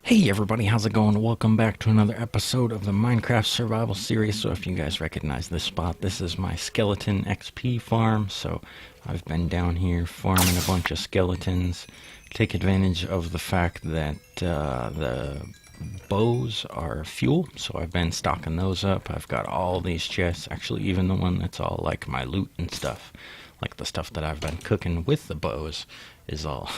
Hey everybody, how's it going? Welcome back to another episode of the Minecraft Survival Series. So if you guys recognize this spot, this is my skeleton XP farm. So I've been down here farming a bunch of skeletons. Take advantage of the fact that the bows are fuel, so I've been stocking those up. I've got all these chests, actually even the one that's all like my loot and stuff. Like the stuff that I've been cooking with the bows is all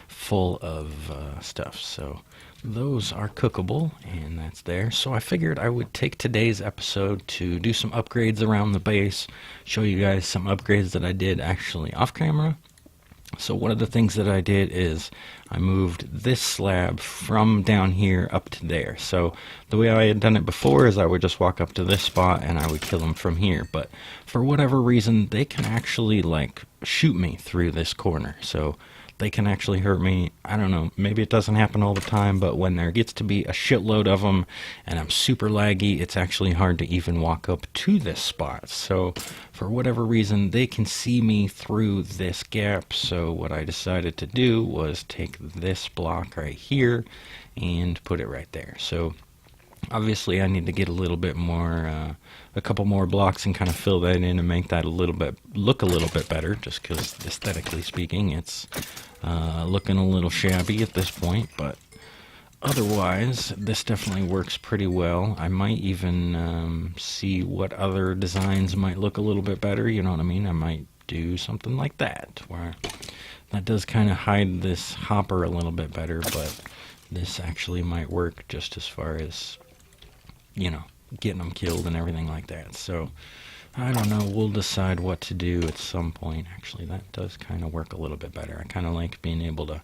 full of stuff. So those are cookable, and that's there. So I figured I would take today's episode to do some upgrades around the base, show you guys some upgrades that I did actually off camera. So one of the things that I did is I moved this slab from down here up to there. So the way I had done it before is I would just walk up to this spot and I would kill them from here. But for whatever reason, they can actually like shoot me through this corner. So they can actually hurt me. I don't know, maybe it doesn't happen all the time, but when there gets to be a shitload of them and I'm super laggy, it's actually hard to even walk up to this spot. So for whatever reason, they can see me through this gap. So what I decided to do was take this block right here and put it right there. So obviously I need to get a little bit more, a couple more blocks and kind of fill that in and make that look a little bit better, just because aesthetically speaking it's looking a little shabby at this point, but otherwise this definitely works pretty well. I might even see what other designs might look a little bit better, you know what I mean? I might do something like that, where that does kind of hide this hopper a little bit better, but this actually might work just as far as, you know, getting them killed and everything like that. So I don't know, we'll decide what to do at some point. Actually, that does kind of work a little bit better. I kind of like being able to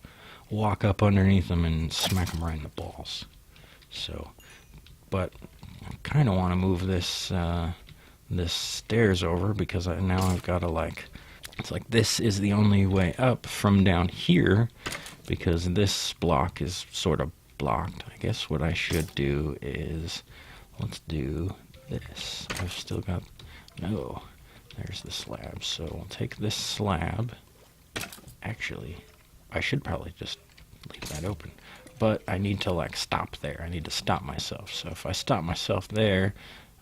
walk up underneath them and smack them right in the balls. So, but I kind of want to move this this stairs over, because now I've got to like, it's like this is the only way up from down here, because this block is sort of blocked. I guess what I should do is, let's do this. I've still got, no, there's the slab. So we'll take this slab. Actually, I should probably just leave that open. But I need to like stop there. I need to stop myself. So if I stop myself there,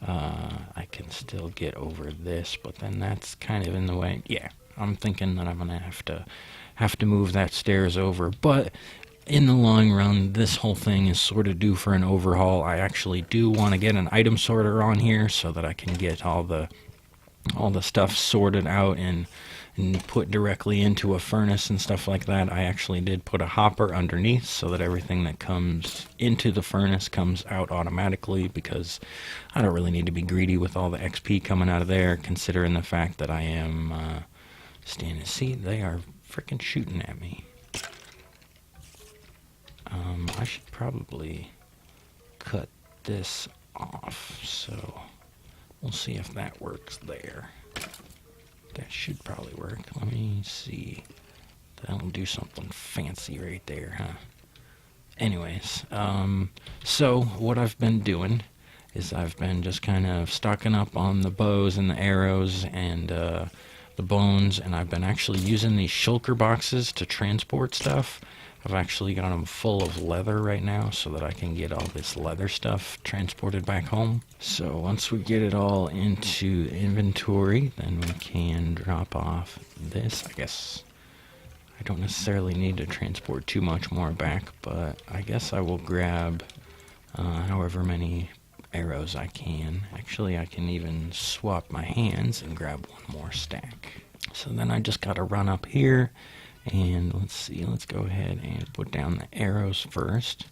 I can still get over this, but then that's kind of in the way. Yeah, I'm thinking that I'm gonna have to move that stairs over, but in the long run, this whole thing is sort of due for an overhaul. I actually do want to get an item sorter on here so that I can get all the stuff sorted out and put directly into a furnace and stuff like that. I actually did put a hopper underneath so that everything that comes into the furnace comes out automatically, because I don't really need to be greedy with all the XP coming out of there, considering the fact that I am standing. See, they are freaking shooting at me. I should probably cut this off, so we'll see if that works there. That should probably work. Let me see. That'll do something fancy right there, huh? Anyways, so what I've been doing is I've been just kind of stocking up on the bows and the arrows and the bones, and I've been actually using these shulker boxes to transport stuff. I've actually got them full of leather right now so that I can get all this leather stuff transported back home. So once we get it all into inventory, then we can drop off this. I guess I don't necessarily need to transport too much more back, but I guess I will grab however many arrows I can. Actually, I can even swap my hands and grab one more stack. So then I just got to run up here. And let's see, let's go ahead and put down the arrows first.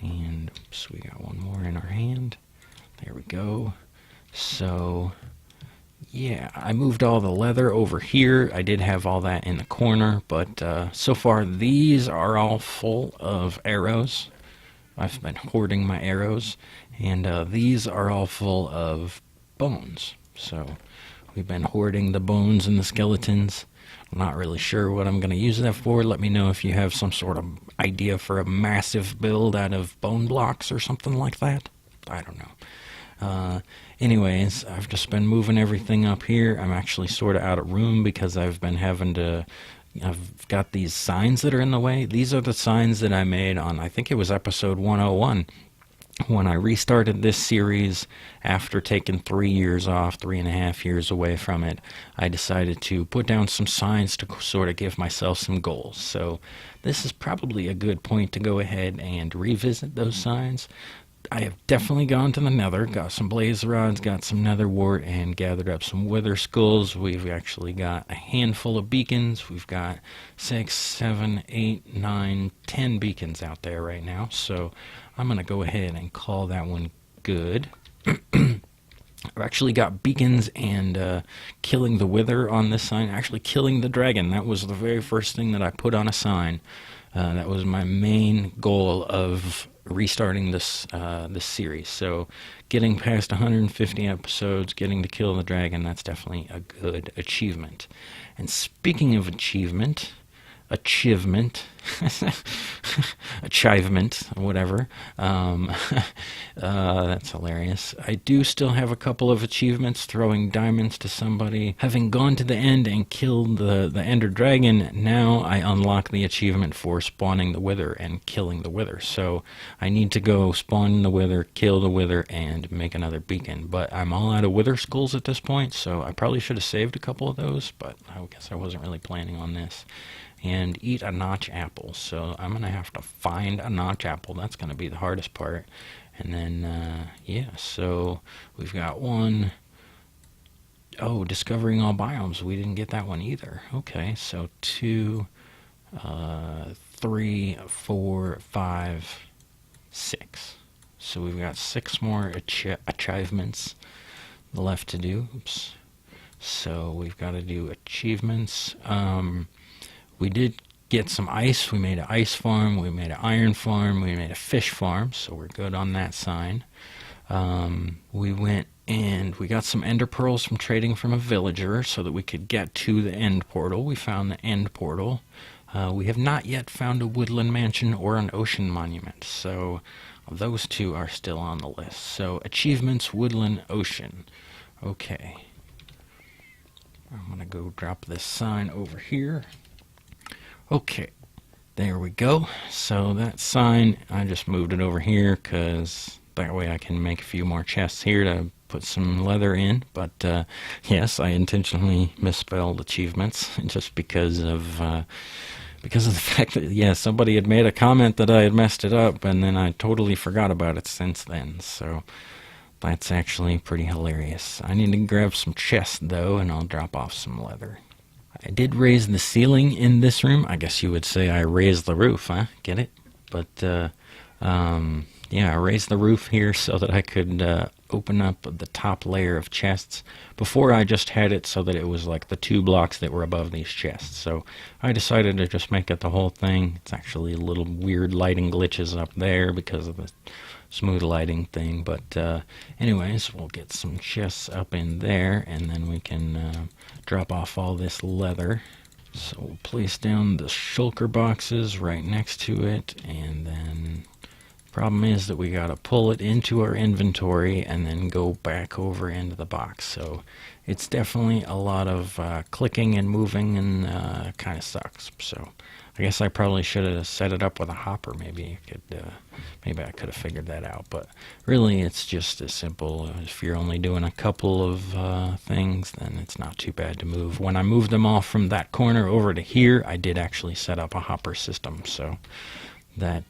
And oops, we got one more in our hand. There we go. So, yeah, I moved all the leather over here. I did have all that in the corner, but so far these are all full of arrows. I've been hoarding my arrows, and these are all full of bones. So we've been hoarding the bones and the skeletons. I'm not really sure what I'm going to use that for. Let me know if you have some sort of idea for a massive build out of bone blocks or something like that. I don't know. Anyways, I've just been moving everything up here. I'm actually sort of out of room because I've been having to I've got these signs that are in the way. These are the signs that I made on, I think it was episode 101. When I restarted this series after taking 3 years off, 3.5 years away from it, I decided to put down some signs to sort of give myself some goals. So this is probably a good point to go ahead and revisit those signs. I have definitely gone to the nether, got some blaze rods, got some nether wart, and gathered up some wither skulls. We've actually got a handful of beacons. We've got 6, 7, 8, 9, 10 beacons out there right now. So I'm going to go ahead and call that one good. I've actually got beacons and killing the wither on this sign. Actually killing the dragon. That was the very first thing that I put on a sign. That was my main goal of restarting this series. So getting past 150 episodes, getting to kill the dragon, that's definitely a good achievement. And speaking of achievement, whatever. That's hilarious. I do still have a couple of achievements: throwing diamonds to somebody, having gone to the end and killed the ender dragon. Now I unlock the achievement for spawning the wither and killing the wither. So I need to go spawn the wither, kill the wither, and make another beacon. But I'm all out of wither skulls at this point, so I probably should have saved a couple of those, but I guess I wasn't really planning on this. And eat a notch apple. So I'm going to have to find a notch apple. That's going to be the hardest part. And then, yeah, so we've got one. Oh, discovering all biomes. We didn't get that one either. Okay, so 2, 3, 4, 5, 6. So we've got 6 more achievements left to do. Oops. So we've got to do achievements. We did get some ice. We made an ice farm. We made an iron farm. We made a fish farm. So we're good on that sign. We went and we got some ender pearls from trading from a villager so that we could get to the end portal. We found the end portal. We have not yet found a woodland mansion or an ocean monument. So those two are still on the list. So achievements, woodland, ocean. Okay. I'm going to go drop this sign over here. Okay, there we go. So that sign, I just moved it over here because that way I can make a few more chests here to put some leather in. But yes, I intentionally misspelled achievements just because of the fact that, yeah, somebody had made a comment that I had messed it up, and then I totally forgot about it since then. So that's actually pretty hilarious. I need to grab some chests though, and I'll drop off some leather. I did raise the ceiling in this room. I guess you would say I raised the roof, huh? Get it? But, yeah, I raised the roof here so that I could open up the top layer of chests. Before, I just had it so that it was like the 2 blocks that were above these chests. So I decided to just make it the whole thing. It's actually a little weird lighting glitches up there because of the smooth lighting thing. But anyways, we'll get some chests up in there, and then we can drop off all this leather. So we'll place down the shulker boxes right next to it, and then problem is that we gotta pull it into our inventory and then go back over into the box. So it's definitely a lot of clicking and moving, and kind of sucks. So I guess I probably should have set it up with a hopper. Maybe I could have figured that out. But really, it's just as simple. If you're only doing a couple of things, then it's not too bad to move. When I moved them all from that corner over to here, I did actually set up a hopper system. So that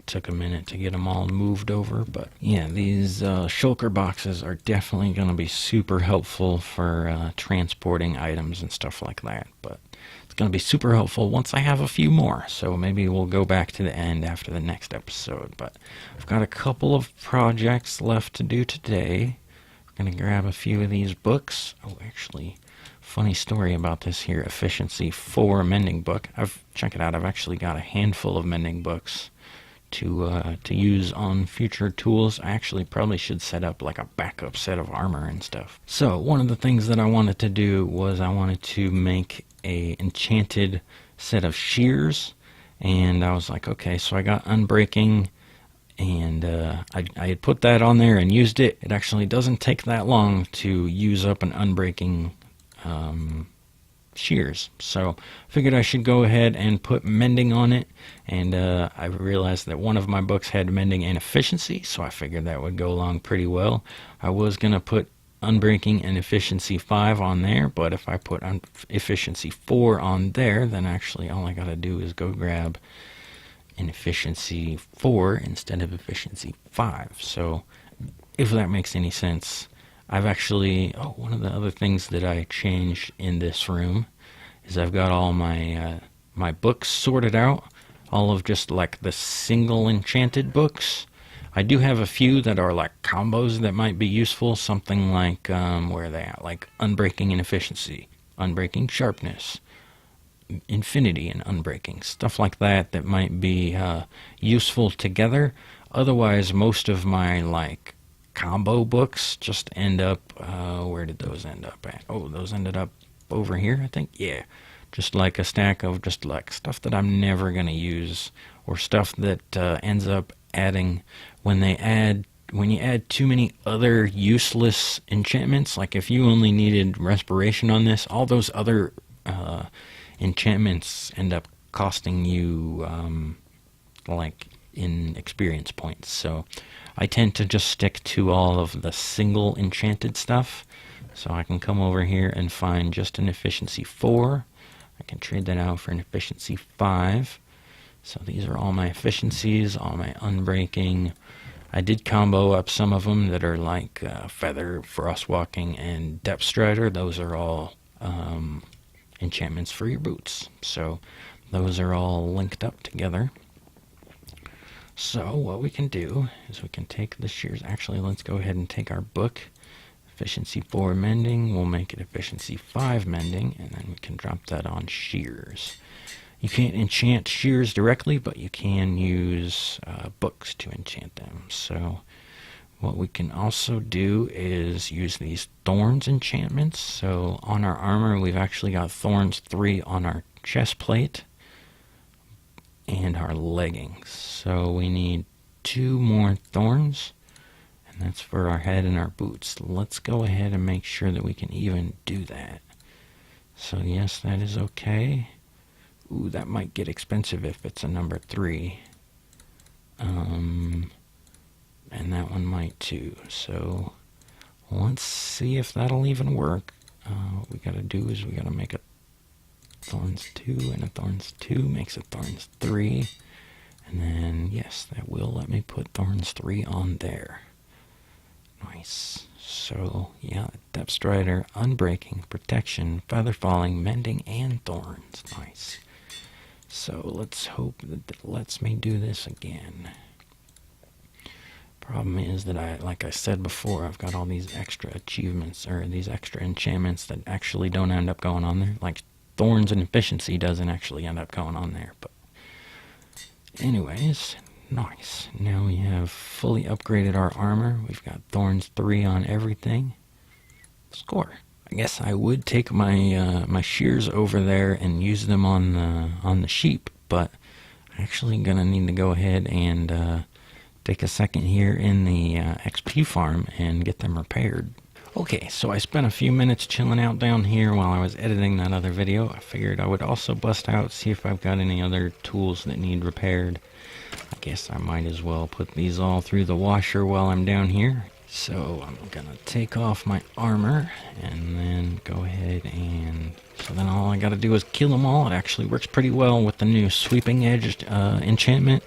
took a minute to get them all moved over. But yeah, these shulker boxes are definitely going to be super helpful for transporting items and stuff like that. But it's going to be super helpful once I have a few more. So maybe we'll go back to the end after the next episode. But I've got a couple of projects left to do today. We're going to grab a few of these books. Oh, actually, funny story about this here, Efficiency 4 mending book. Check it out. I've actually got a handful of mending books to use on future tools. I actually probably should set up like a backup set of armor and stuff. So one of the things that I wanted to do was I wanted to make a enchanted set of shears, and I was like, okay, so I got unbreaking, and I had put that on there and used it. It actually doesn't take that long to use up an unbreaking shears. So figured I should go ahead and put mending on it, and I realized that one of my books had mending and efficiency, so I figured that would go along pretty well. I was going to put unbreaking and efficiency 5 on there, but if I put efficiency 4 on there, then actually all I got to do is go grab an efficiency 4 instead of efficiency 5. So if that makes any sense, I've actually, one of the other things that I changed in this room is I've got all my my books sorted out, all of just like the single enchanted books. I do have a few that are like combos that might be useful, something like, where are they at? Like unbreaking and efficiency, unbreaking sharpness, infinity and unbreaking, stuff like that that might be useful together. Otherwise, most of my like combo books just end up, where did those end up at? Oh, those ended up over here, I think. Yeah, just like a stack of just like stuff that I'm never going to use, or stuff that ends up adding when you add too many other useless enchantments. Like if you only needed respiration on this, all those other enchantments end up costing you like in experience points. So I tend to just stick to all of the single enchanted stuff. So I can come over here and find just an efficiency 4. I can trade that out for an efficiency 5. So these are all my efficiencies, all my unbreaking. I did combo up some of them that are like Feather, Frostwalking, and Depth Strider. Those are all enchantments for your boots. So those are all linked up together. So what we can do is we can take the shears. Actually, let's go ahead and take our book. Efficiency 4 mending. We'll make it efficiency 5 mending, and then we can drop that on shears. You can't enchant shears directly, but you can use books to enchant them. So what we can also do is use these thorns enchantments. So on our armor, we've actually got thorns 3 on our chest plate and our leggings. So we need 2 more thorns, and that's for our head and our boots. Let's go ahead and make sure that we can even do that. So yes, that is okay. Ooh, that might get expensive if it's a number 3. And that one might too. So let's see if that'll even work. What we gotta do is we gotta make a thorns 2, and a thorns 2 makes a thorns 3. And then, yes, that will let me put thorns 3 on there. Nice. So, yeah, Depth Strider, Unbreaking, Protection, Feather Falling, Mending, and Thorns. Nice. So let's hope that it lets me do this again. Problem is that like I said before, I've got all these extra achievements, or these extra enchantments that actually don't end up going on there. Like Thorns and Efficiency doesn't actually end up going on there. But anyways, nice. Now we have fully upgraded our armor. We've got Thorns 3 on everything. Score. I guess I would take my my shears over there and use them on the sheep, but I'm actually gonna need to go ahead and take a second here in the XP farm and get them repaired. Okay, so I spent a few minutes chilling out down here while I was editing that other video. I figured I would also bust out, see if I've got any other tools that need repaired. I guess I might as well put these all through the washer while I'm down here. So I'm gonna take off my armor and then go ahead and, so then all I gotta do is kill them all. It actually works pretty well with the new Sweeping Edge enchantment.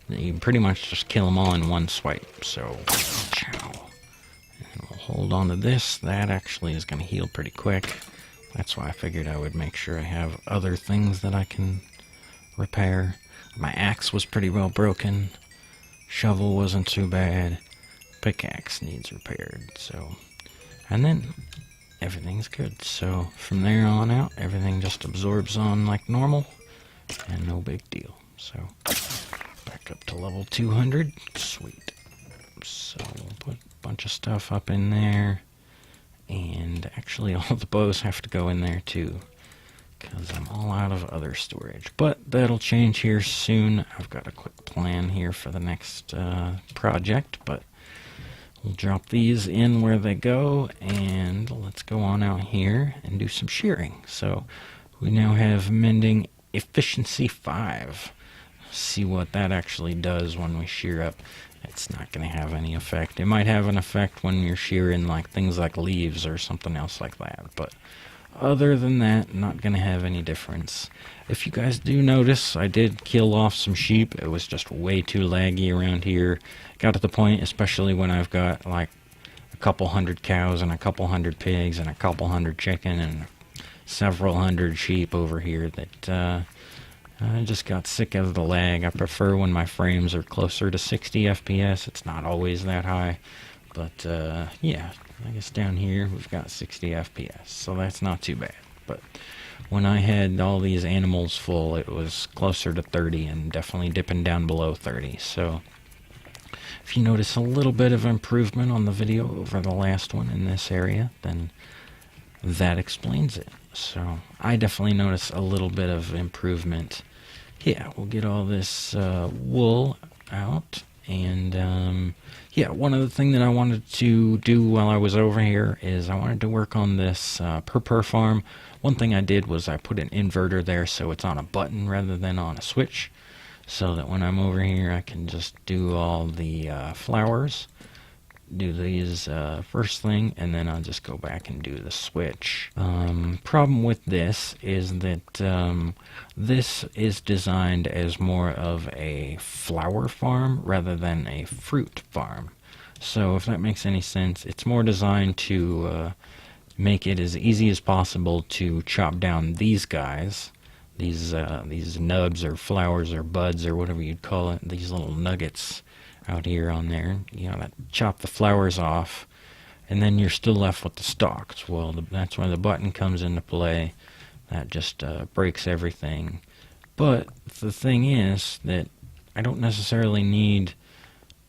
You pretty much just kill them all in one swipe. So, chow. And we'll hold on to this. That actually is gonna heal pretty quick. That's why I figured I would make sure I have other things that I can repair. My axe was pretty well broken. Shovel wasn't too bad. Pickaxe needs repaired, so, and then everything's good. So from there on out, everything just absorbs on like normal, and no big deal. So back up to level 200, sweet. So we'll put a bunch of stuff up in there, and actually all the bows have to go in there too, because I'm all out of other storage. But that'll change here soon. I've got a quick plan here for the next project, but We'll drop these in where they go, and let's go on out here and do some shearing. So we now have mending efficiency 5. See what that actually does when we shear up. It's not going to have any effect. It might have an effect when you're shearing like things like leaves or something else like that, but other than that, not going to have any difference. If you guys do notice, I did kill off some sheep. It was just way too laggy around here. Got to the point, especially when I've got like a couple hundred cows and a couple hundred pigs and a couple hundred chicken and several hundred sheep over here, that I just got sick of the lag. I prefer when my frames are closer to 60 FPS. It's not always that high, but yeah, I guess down here we've got 60 FPS, so that's not too bad. But when I had all these animals full, it was closer to 30 and definitely dipping down below 30. So if you notice a little bit of improvement on the video over the last one in this area, then that explains it. So I definitely notice a little bit of improvement. Yeah, we'll get all this wool out. And yeah, one other thing that I wanted to do while I was over here is I wanted to work on this purr farm. One thing I did was I put an inverter there so it's on a button rather than on a switch, so that when I'm over here I can just do all the flowers, do these first thing, and then I'll just go back and do the switch. Problem with this is that this is designed as more of a flower farm rather than a fruit farm. So if that makes any sense, it's more designed to make it as easy as possible to chop down these guys, these nubs or flowers or buds or whatever you'd call it, these little nuggets out here on there. You know, that chop the flowers off, and then you're still left with the stalks. Well, that's where the button comes into play. That just breaks everything. But the thing is that I don't necessarily need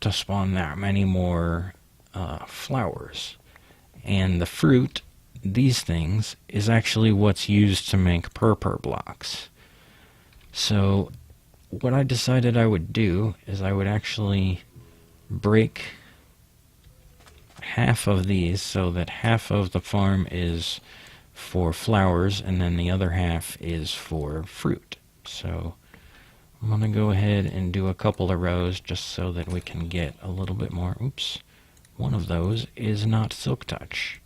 to spawn that many more flowers. And the fruit, these things, is actually what's used to make purr blocks. So what I decided I would do is I would actually break half of these so that half of the farm is for flowers and then the other half is for fruit. So I'm going to go ahead and do a couple of rows just so that we can get a little bit more. Oops, one of those is not Silk Touch.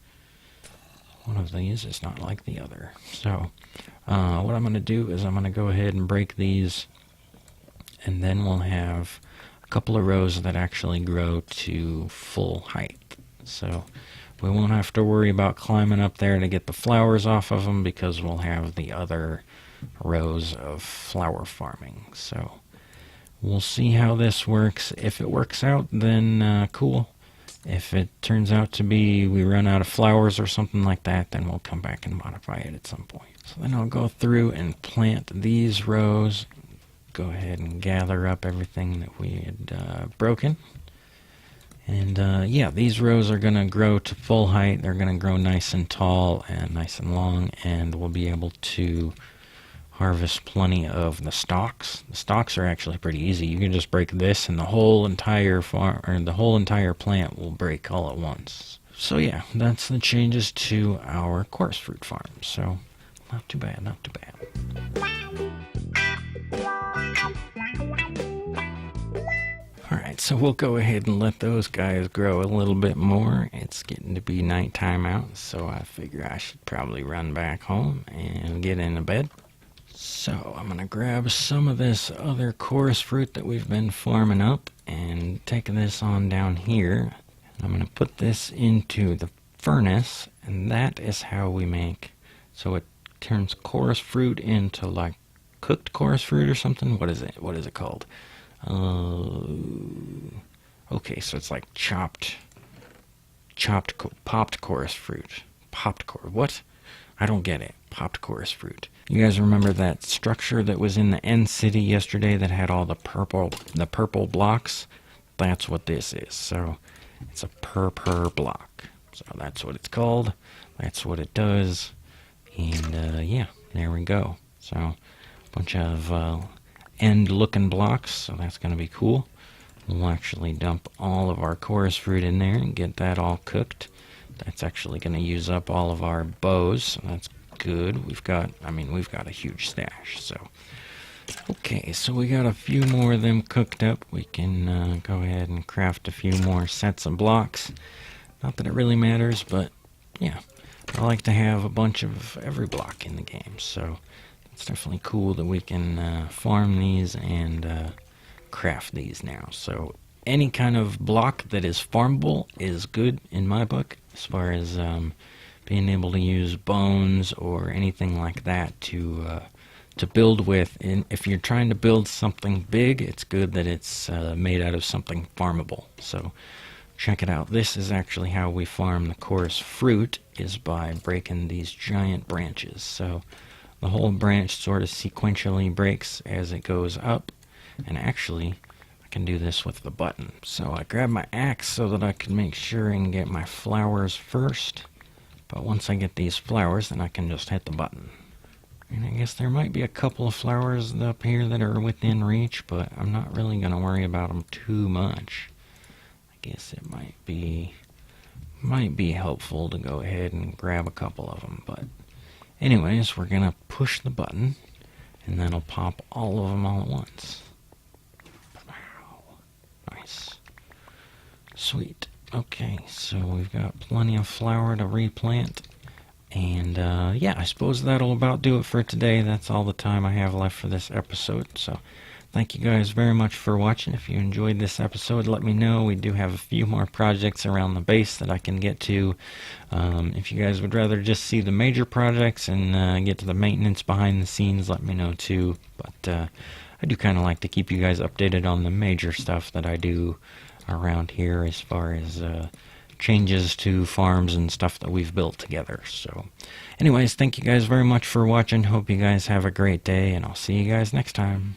One of these is not like the other. So what I'm going to do is I'm going to go ahead and break these, and then we'll have a couple of rows that actually grow to full height. So we won't have to worry about climbing up there to get the flowers off of them, because we'll have the other rows of flower farming. So we'll see how this works. If it works out, then cool. If it turns out to be we run out of flowers or something like that, then we'll come back and modify it at some point. So then I'll go through and plant these rows. Go ahead and gather up everything that we had broken. And yeah, these rows are going to grow to full height. They're going to grow nice and tall and nice and long, and we'll be able to harvest plenty of the stalks. The stalks are actually pretty easy. You can just break this and the whole entire farm, or the whole entire plant will break all at once. So yeah, that's the changes to our coarse fruit farm. So not too bad, not too bad. Alright, so we'll go ahead and let those guys grow a little bit more. It's getting to be nighttime out, so I figure I should probably run back home and get into bed. So I'm going to grab some of this other coarse fruit that we've been farming up and take this on down here. I'm going to put this into the furnace, and that is how we make, so it turns coarse fruit into like cooked coarse fruit or something. What is it? What is it called? Okay, so it's like popped coarse fruit. What? I don't get it. Popped coarse fruit. You guys remember that structure that was in the end city yesterday that had all the purple blocks? That's what this is. So it's a purr block. So that's what it's called. That's what it does. And yeah, there we go. So a bunch of end looking blocks. So that's going to be cool. We'll actually dump all of our chorus fruit in there and get that all cooked. That's actually going to use up all of our bows, so that's good. We've got a huge stash, so. Okay, so we got a few more of them cooked up. We can go ahead and craft a few more sets of blocks. Not that it really matters, but yeah, I like to have a bunch of every block in the game, so it's definitely cool that we can farm these and craft these now. So any kind of block that is farmable is good in my book, as far as being able to use bones or anything like that to build with. And if you're trying to build something big, it's good that it's made out of something farmable. So check it out. This is actually how we farm the chorus fruit, is by breaking these giant branches. So the whole branch sort of sequentially breaks as it goes up. And actually, I can do this with the button. So I grab my axe so that I can make sure and get my flowers first. But once I get these flowers, then I can just hit the button. And I guess there might be a couple of flowers up here that are within reach, but I'm not really going to worry about them too much. I guess it might be helpful to go ahead and grab a couple of them. But anyways, we're going to push the button, and that'll pop all of them all at once. Wow. Nice. Sweet. Okay, so we've got plenty of flour to replant. And yeah, I suppose that'll about do it for today. That's all the time I have left for this episode. So thank you guys very much for watching. If you enjoyed this episode, let me know. We do have a few more projects around the base that I can get to. If you guys would rather just see the major projects and get to the maintenance behind the scenes, let me know too. But I do kind of like to keep you guys updated on the major stuff that I do around here, as far as changes to farms and stuff that we've built together. So anyways, thank you guys very much for watching. Hope you guys have a great day, and I'll see you guys next time.